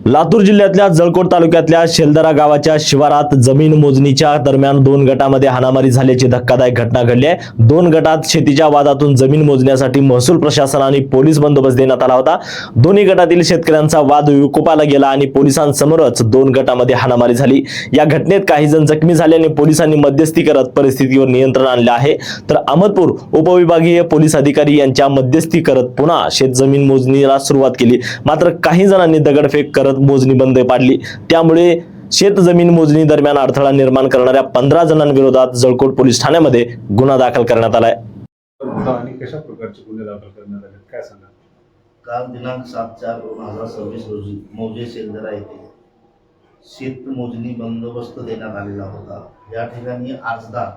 लातूर जिल्ह्यातल्या जळकोट तालुक्यातल्या शेलदरा गावाच्या शिवारात जमीन मोजणीच्या दरम्यान दोन गटामध्ये हाणामारी झाल्याची धक्कादायक घटना घडली आहे। दोन गटात शेतीच्या वादातून जमीन मोजण्यासाठी महसूल प्रशासन आणि पोलीस बंदोबस्त देण्यात आला होता। दोन्ही गटातील शेतकऱ्यांचा वाद विकोपाला गेला आणि पोलिसांसमोरच दोन गटामध्ये हाणामारी झाली। या घटनेत काही जण जखमी झाल्याने पोलिसांनी मध्यस्थी करत परिस्थितीवर नियंत्रण आणले आहे। तर अहमदपूर उपविभागीय पोलीस अधिकारी यांच्या मध्यस्थी करत पुन्हा शेतजमीन मोजणीला सुरुवात केली। मात्र काही जणांनी दगडफेक करत मोजणी बंद पाडली। त्यामुळे शेतजमीन मोजणी दरम्यान अडथळा निर्माण करणाऱ्या 15 जणांविरोधात जळकोट पोलीस ठाण्यामध्ये गुन्हा दाखल करण्यात आलाय। आणि कशा प्रकारचे गुन्हे दाखल करण्यात आले काय सांगा? काल दिनांक 7/4/2026 रोजी मौजे शेलदरा येथे शेत मोजणी बंदोबस्त देण्यात आलेला होता। या ठिकाणी अर्जदार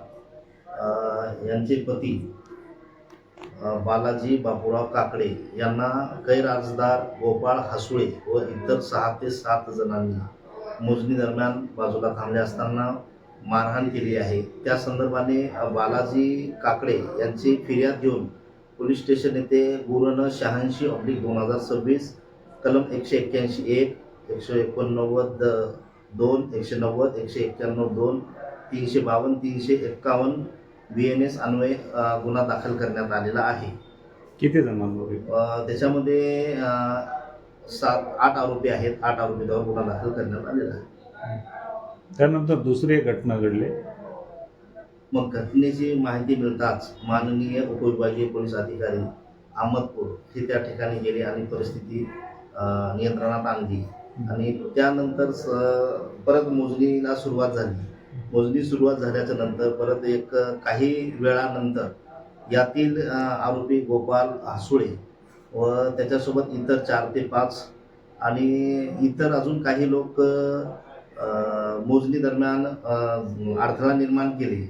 यांचे पती बालाजी बापूराव काकडे यांना गैर अर्जदार गोपाळ हासुळे व इतर 6 ते 7 जणांनी मोजणी दरम्यान बाजूला थांबले असताना मारहाण केली आहे। त्या संदर्भाने बालाजी काकडे यांची फिर्याद घेऊन पोलीस स्टेशन येथे गुरण 86/2026 कलम 181(1), 189(2), 190, 191(2), 352, 351 BNS अन्वये गुन्हा दाखल करण्यात आलेला आहे। किती जणांवर? त्याच्यामध्ये 7-8 आरोपी आहेत। 8 आरोपींवर गुन्हा दाखल करण्यात आलेला आहे। त्यानंतर दुसरी एक घटना घडली। मग घटनेची माहिती मिळताच माननीय उपविभागीय पोलीस अधिकारी अहमदपूर हे त्या ठिकाणी गेले आणि परिस्थिती नियंत्रणात आणली आणि त्यानंतर परत मोजणीला सुरुवात झाली। मोजणी सुरुवात झाल्याच्या नंतर परत एक काही वेळानंतर यातील आरोपी गोपाल हासुळे व त्याच्यासोबत इतर 4 ते 5 आणि इतर अजून काही लोक मोजणी दरम्यान अडथळा निर्माण केले।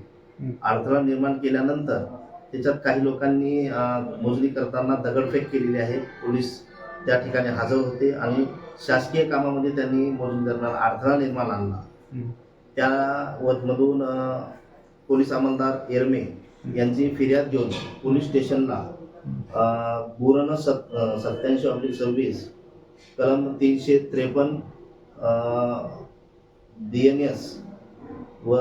अडथळा निर्माण केल्यानंतर त्याच्यात काही लोकांनी मोजणी करताना दगडफेक केलेली आहे। पोलीस त्या ठिकाणी हजर होते आणि शासकीय कामामध्ये त्यांनी मोजणी दरम्यान अडथळा निर्माण आणला। त्यामधून पोलीस अंमलदार एरमे यांची फिर्याद घेऊन पोलीस स्टेशनला गुरण 87/26 कलम 353 BNS व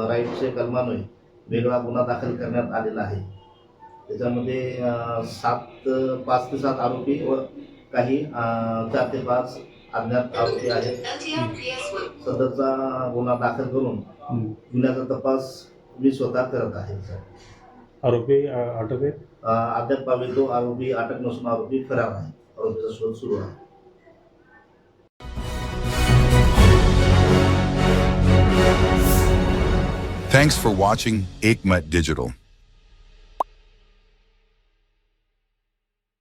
राईटचे कलमान्वये वेगळा गुन्हा दाखल करण्यात आलेला आहे। त्याच्यामध्ये 5 ते 7 आरोपी व काही 4 ते 5 अज्ञात आरोपी आहेत। सदरचा गुन्हा दाखल करून गुन्ह्याचा तपास मी स्वतः करत आहे। आरोपी अटक आहेत? अद्याप तो आरोपी अटक नसून आरोपी फरार आहे। आरोपीचा शोध सुरू आहे। Thanks for watching Ekmat Digital.